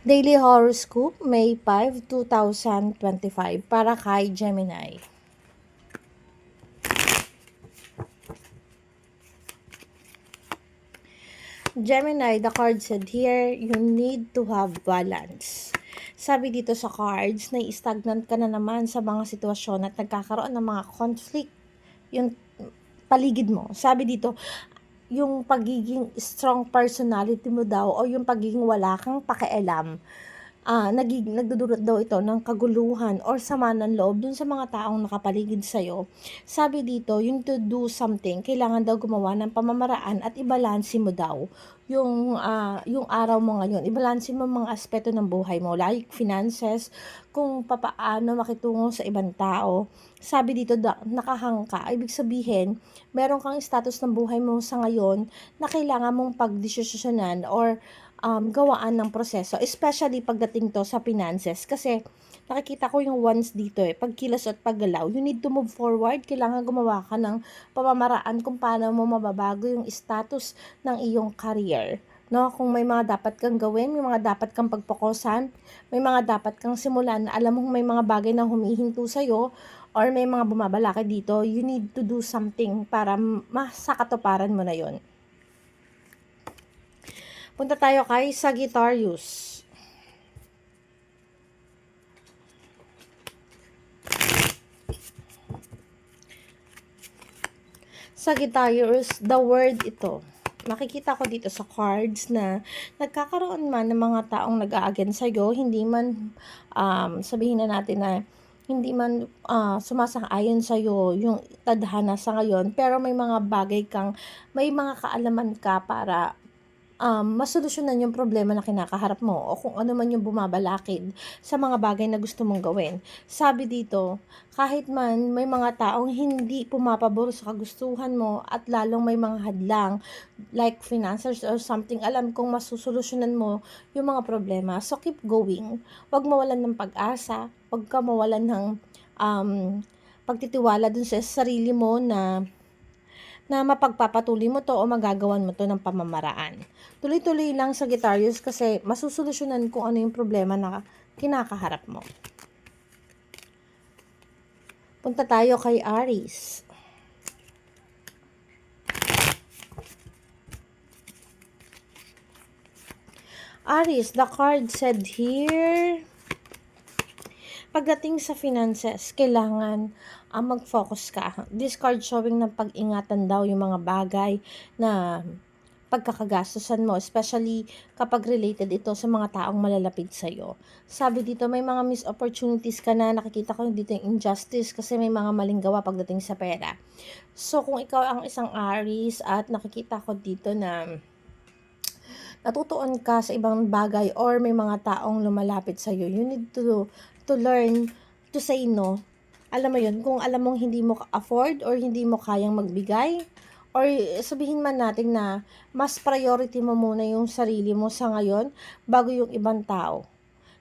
Daily Horoscope, May 5, 2025, para kay Gemini. Gemini, the card said here, you need to have balance. Sabi dito sa cards na stagnant ka na naman sa mga sitwasyon at nagkakaroon ng mga conflict yung paligid mo. Sabi dito, yung pagiging strong personality mo daw o yung pagiging wala kang pakialam, nagdudulot daw ito ng kaguluhan or sama ng loob dun sa mga taong nakapaligid sa'yo. Sabi dito, yung to do something, kailangan daw gumawa ng pamamaraan at ibalanse mo daw yung araw mo ngayon. Ibalanse mo mga aspeto ng buhay mo, like finances, kung papaano makitungo sa ibang tao. Sabi dito, nakahangka, ibig sabihin, meron kang status ng buhay mo sa ngayon na kailangan mong pagdesisyonan or gawaan ng proseso, especially pagdating to sa finances, kasi nakikita ko yung ones dito pagkilos at paggalaw, you need to move forward, kailangan gumawa ka ng pamamaraan kung paano mo mababago yung status ng iyong career, no? Kung may mga dapat kang gawin, may mga dapat kang pagpokusan, may mga dapat kang simulan, alam mo may mga bagay na humihinto sa'yo, or may mga bumabalaki dito, you need to do something para masakatuparan mo na yon. Punta tayo kay Sagittarius. Sagittarius, the word ito. Makikita ko dito sa cards na nagkakaroon man ng mga taong nag-a-against sa'yo, hindi man sabihin na natin na hindi man sumasang-ayon sa'yo yung tadhana sa ngayon, pero may mga bagay kang, may mga kaalaman ka para masolusyonan yung problema na kinakaharap mo o kung ano man yung bumabalakid sa mga bagay na gusto mong gawin. Sabi dito, kahit man may mga taong hindi pumapabor sa kagustuhan mo at lalong may mga hadlang like finances or something, alam kong masusolusyonan mo yung mga problema. So keep going. Huwag mawalan ng pag-asa, huwag ka mawalan ng pagtitiwala dun sa sarili mo na mapagpapatuloy mo to o magagawan mo to ng pamamaraan. Tuloy-tuloy lang sa Sagittarius kasi masusolusyonan kung ano yung problema na kinakaharap mo. Punta tayo kay Aries. Aries, the card said here, pagdating sa finances, kailangan mag-focus ka. This card showing na pag-ingatan daw yung mga bagay na pagkakagastusan mo, especially kapag related ito sa mga taong malalapit sa'yo. Sabi dito, may mga missed opportunities ka na, nakikita ko dito yung injustice kasi may mga maling gawa pagdating sa pera. So, kung ikaw ang isang Aries at nakikita ko dito na natutuon ka sa ibang bagay or may mga taong lumalapit sa'yo, you need to learn to say no. Alam mo yun, kung alam mong hindi mo afford or hindi mo kayang magbigay, or sabihin man natin na mas priority mo muna yung sarili mo sa ngayon bago yung ibang tao.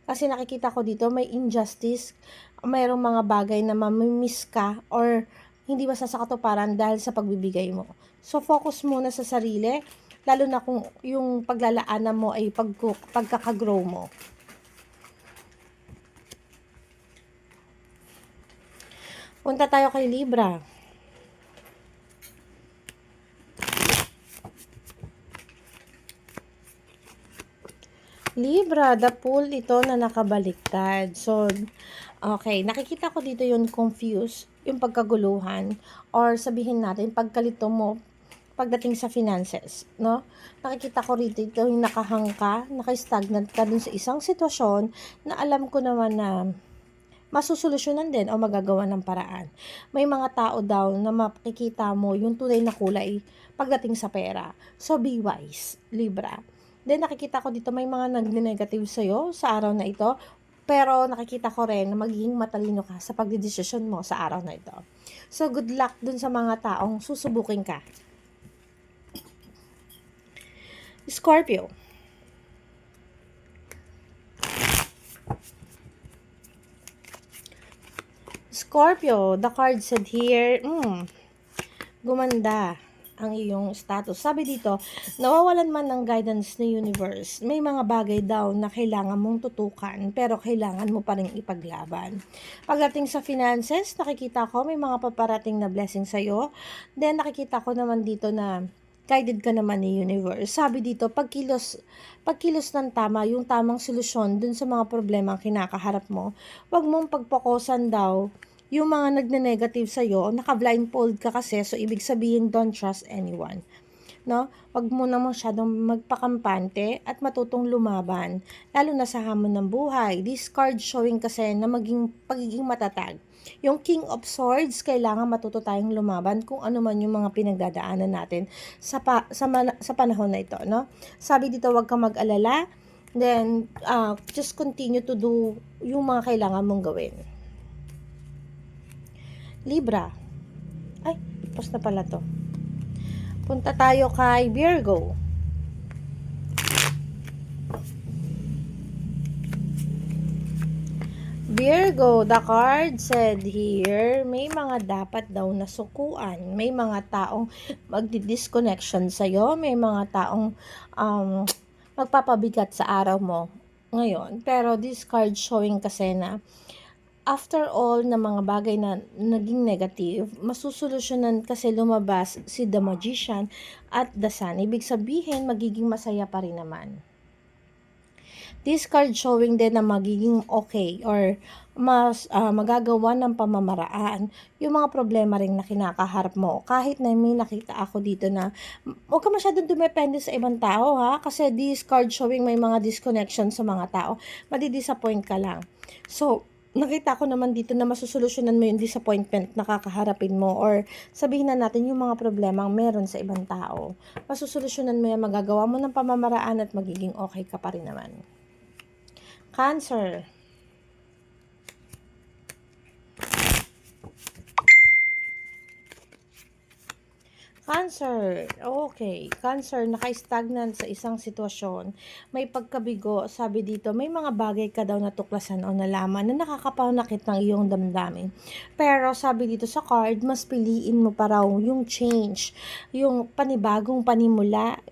Kasi nakikita ko dito may injustice, mayroong mga bagay na mamimiss ka or hindi masasakatuparan dahil sa pagbibigay mo. So focus muna sa sarili, lalo na kung yung paglalaanan mo ay pagkakagrow mo. Punta tayo kay Libra. Libra, the pool ito na nakabaliktad. So, okay, nakikita ko dito yung confused, yung pagkaguluhan, or sabihin natin, pagkalito mo pagdating sa finances, no? Nakikita ko rito ito yung nakahangka, naka-stagnant ka dun sa isang sitwasyon na alam ko naman na masusolusyonan din o magagawa ng paraan. May mga tao daw na makikita mo yung tunay na kulay pagdating sa pera. So, be wise, Libra. Then, nakikita ko dito may mga nag-negative sa'yo sa araw na ito, pero nakikita ko rin na magiging matalino ka sa pagdidesisyon mo sa araw na ito. So, good luck dun sa mga taong susubukin ka. Scorpio. Scorpio, the card said here, gumanda. ang iyong status. Sabi dito, nawawalan man ng guidance ni universe, may mga bagay daw na kailangan mong tutukan, pero kailangan mo pa rin ipaglaban. Pagdating sa finances, nakikita ko may mga paparating na blessing sa'yo. Then, nakikita ko naman dito na guided ka naman ni universe. Sabi dito, pagkilos ng tama, yung tamang solusyon dun sa mga problema ang kinakaharap mo, wag mong pagpokusan daw yung mga nagne-negative sa'yo, naka-blindfold ka kasi, so ibig sabihin, don't trust anyone. No? Wag mo na masyadong magpakampante at matutong lumaban, lalo na sa hamon ng buhay. This card showing kasi na pagiging matatag. Yung King of Swords, kailangan matuto tayong lumaban kung ano man yung mga pinagdadaanan natin sa panahon na ito. No? Sabi dito, wag kang mag-alala, then just continue to do yung mga kailangan mong gawin. Libra. Ay, post na pala to. Punta tayo kay Virgo. Virgo, the card said here, may mga dapat daw nasukuan. May mga taong magdi-disconnection sa'yo. May mga taong magpapabigat sa araw mo ngayon. Pero this card showing kasi na after all na mga bagay na naging negative, masusolusyonan kasi lumabas si The Magician at The Sun. Ibig sabihin, magiging masaya pa rin naman. This card showing din na magiging okay or mas magagawa ng pamamaraan yung mga problema rin na kinakaharap mo. Kahit na may nakita ako dito na huwag ka masyadong dumepende sa ibang tao ha, kasi this card showing may mga disconnection sa mga tao. Madidisappoint ka lang. So, nakita ko naman dito na masusolusyonan mo yung disappointment na kakaharapin mo or sabihin na natin yung mga problema ang meron sa ibang tao. Masusolusyonan mo yan, magagawa mo ng pamamaraan at magiging okay ka pa rin naman. Cancer. Cancer, okay. Cancer, naka-stagnant sa isang sitwasyon. May pagkabigo, sabi dito, may mga bagay ka daw natuklasan o nalaman na nakakapanakit ng iyong damdamin. Pero sabi dito sa card, mas piliin mo pa raw yung change, yung panibagong panimula.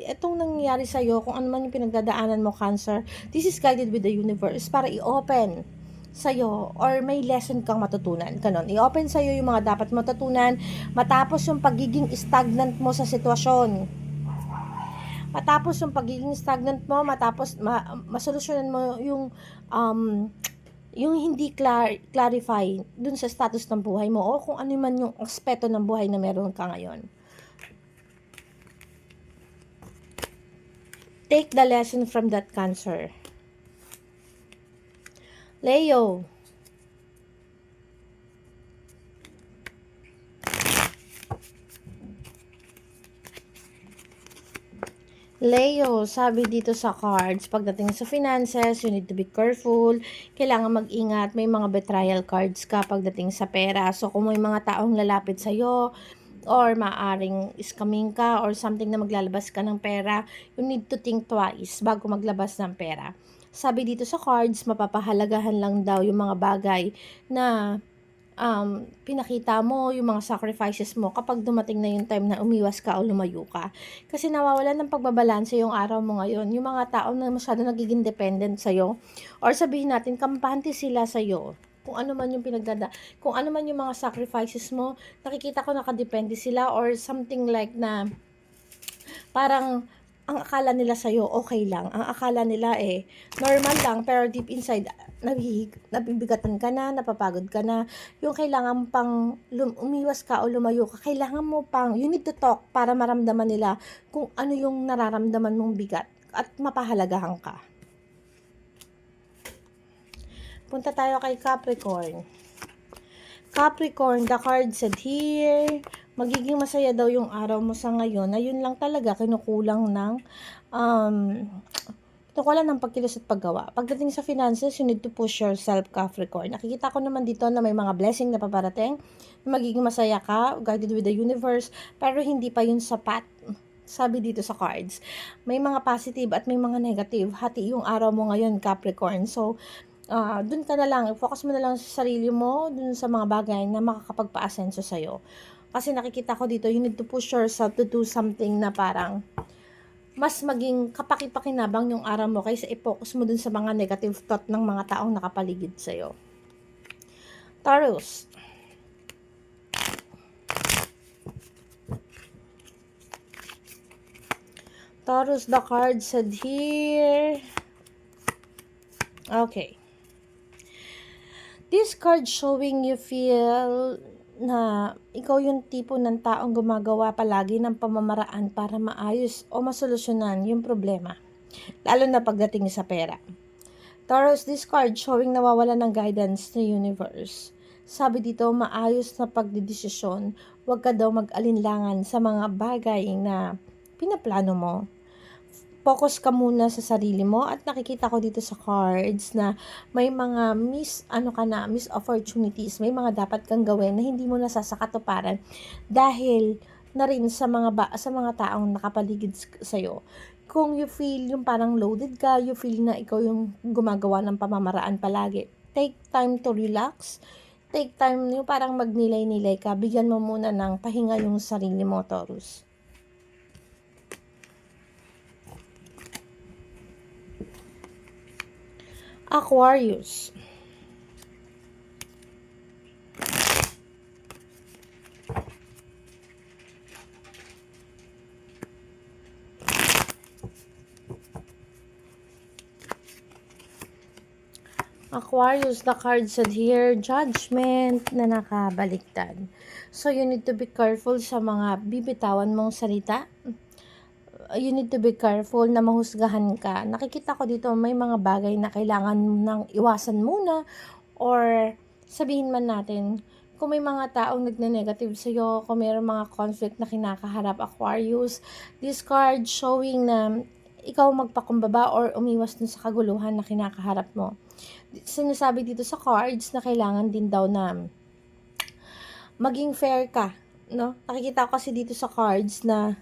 Itong nangyayari sa'yo, kung ano man yung pinagdadaanan mo, Cancer, this is guided with the universe para i-open sa'yo or may lesson kang matutunan. Ganon. I-open sa'yo yung mga dapat matutunan matapos yung pagiging stagnant mo sa sitwasyon. Matapos yung pagiging stagnant mo, matapos masolusyonan mo yung hindi clarify dun sa status ng buhay mo o kung ano man yung aspeto ng buhay na meron ka ngayon. Take the lesson from that, Cancer. Leo. Leo, sabi dito sa cards, pagdating sa finances, you need to be careful. Kailangan mag-ingat. May mga betrayal cards ka pagdating sa pera. So, kung may mga taong lalapit sa'yo, or maaring scamming ka, or something na maglalabas ka ng pera, you need to think twice bago maglabas ng pera. Sabi dito sa cards, mapapahalagahan lang daw yung mga bagay na pinakita mo, yung mga sacrifices mo kapag dumating na yung time na umiwas ka o lumayo ka. Kasi nawawalan ng pagbabalanse yung araw mo ngayon. Yung mga tao na masyado nagiging dependent sa'yo, or sabihin natin, kampante sila sa'yo. Kung ano man yung kung ano man yung mga sacrifices mo, nakikita ko nakadepende sila or something like na parang ang akala nila sa'yo okay lang. Ang akala nila normal lang, pero deep inside, nabibigatan ka na, napapagod ka na. Yung kailangan pang umiwas ka o lumayo ka, kailangan mo pang, you need to talk para maramdaman nila kung ano yung nararamdaman mong bigat at mapahalagahan ka. Punta tayo kay Capricorn. Capricorn, the card said here, magiging masaya daw yung araw mo sa ngayon. Ayun lang talaga, kinukulang ng pagkilos at paggawa. Pagdating sa finances, you need to push yourself, Capricorn. Nakikita ko naman dito na may mga blessing na paparating, magiging masaya ka, guided with the universe, pero hindi pa yun sapat. Sabi dito sa cards, may mga positive at may mga negative. Hati yung araw mo ngayon, Capricorn. So, dun ka na lang, focus mo na lang sa sarili mo, dun sa mga bagay na makakapagpa-asenso sa'yo. Kasi nakikita ko dito, you need to push yourself to do something na parang mas maging kapaki-pakinabang yung araw mo kaysa i-focus mo dun sa mga negative thought ng mga taong nakapaligid sa'yo. Taurus. Taurus, the card said here. Okay. This card showing you feel na ikaw yung tipo ng taong gumagawa palagi ng pamamaraan para maayos o masolusyonan yung problema, lalo na pagdating sa pera. Taurus, this card showing nawawala ng guidance ng universe. Sabi dito, maayos na pagdidesisyon, huwag ka daw mag-alinlangan sa mga bagay na pinaplano mo. Focus ka muna sa sarili mo, at nakikita ko dito sa cards na may mga miss opportunities, may mga dapat kang gawin na hindi mo nasasakatuparan dahil na rin sa mga taong nakapaligid sa iyo. Kung you feel yung parang loaded ka, you feel na ikaw yung gumagawa ng pamamaraan palagi, take time to relax. Take time yung parang magnilay-nilay ka. Bigyan mo muna ng pahinga yung sarili mo, Taurus. Aquarius. Aquarius, the card said here, judgment na nakabaliktad. So, you need to be careful sa mga bibitawan mong salita. You need to be careful na mahusgahan ka. Nakikita ko dito may mga bagay na kailangan nang iwasan muna, or sabihin man natin, kung may mga taong nagne-negative sa'yo, kung mayroong mga conflict na kinakaharap, Aquarius, this card showing na ikaw magpakumbaba or umiwas dun sa kaguluhan na kinakaharap mo. Sinasabi dito sa cards na kailangan din daw na maging fair ka, no? Nakikita ko kasi dito sa cards na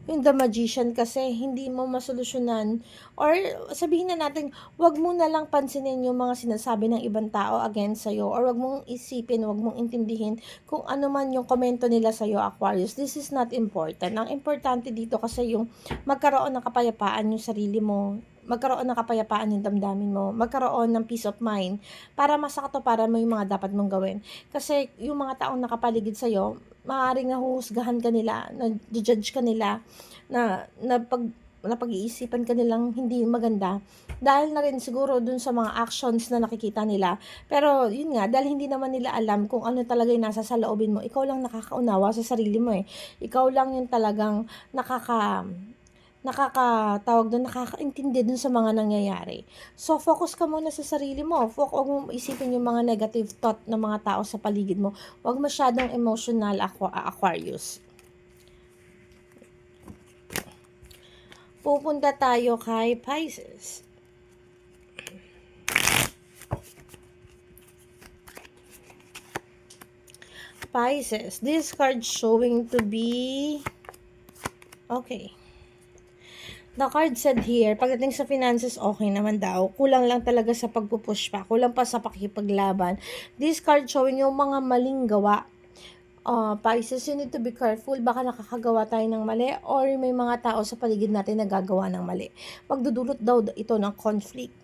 yung The Magician kasi hindi mo masolusyonan, or sabihin na natin, wag mo na lang pansinin yung mga sinasabi ng ibang tao against sa'yo, or wag mong isipin, wag mong intindihin kung ano man yung komento nila sa'yo, Aquarius. This is not important. Ang importante dito kasi yung magkaroon ng kapayapaan yung sarili mo, magkaroon ng kapayapaan yung damdamin mo, magkaroon ng peace of mind para masakatuparan mo yung mga dapat mong gawin. Kasi yung mga taong nakapaligid sa'yo, maaaring nahuhusgahan ka nila, na-judge ka nila, na pag-iisipan ka nilang hindi maganda dahil na rin siguro dun sa mga actions na nakikita nila. Pero yun nga, dahil hindi naman nila alam kung ano talaga yung nasa saloobin mo, ikaw lang nakakaunawa sa sarili mo eh. Ikaw lang yung talagang nakakaintindi dun sa mga nangyayari. So, focus ka muna sa sarili mo. Huwag mong isipin yung mga negative thought ng mga tao sa paligid mo. Huwag masyadong emotional, Aquarius. Pupunta tayo kay Pisces. Pisces, this card showing to be okay. The card said here, pagdating sa finances, okay naman daw. Kulang lang talaga sa pagpupush pa. Kulang pa sa pakikipaglaban. This card showing yung mga maling gawa. Pisces, you need to be careful. Baka nakakagawa tayo ng mali, or may mga tao sa paligid natin na gagawa ng mali. Magdudulot daw ito ng conflict.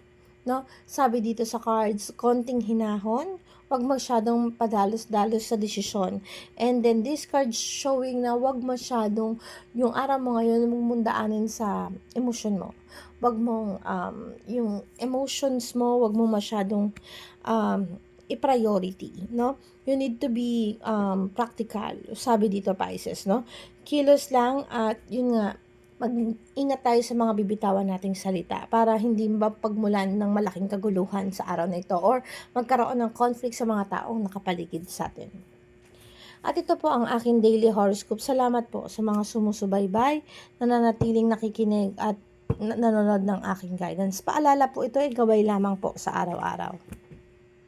No? Sabi dito sa cards, konting hinahon, wag masyadong padalos-dalos sa desisyon. And then this card showing na wag masyadong yung araw mo ngayon mundaanin sa emosyon mo. Wag mong yung emotions mo, wag mong masyadong i-priority, no? You need to be practical. Sabi dito, Pisces, no? Kilos lang, at yun nga, mag-ingat tayo sa mga bibitawan nating salita para hindi mapagmulan ng malaking kaguluhan sa araw na ito, or magkaroon ng conflict sa mga taong nakapaligid sa atin. At ito po ang aking daily horoscope. Salamat po sa mga sumusubaybay, nananatiling nakikinig at nanonood ng aking guidance. Paalala po, ito ay gaway lamang po sa araw-araw.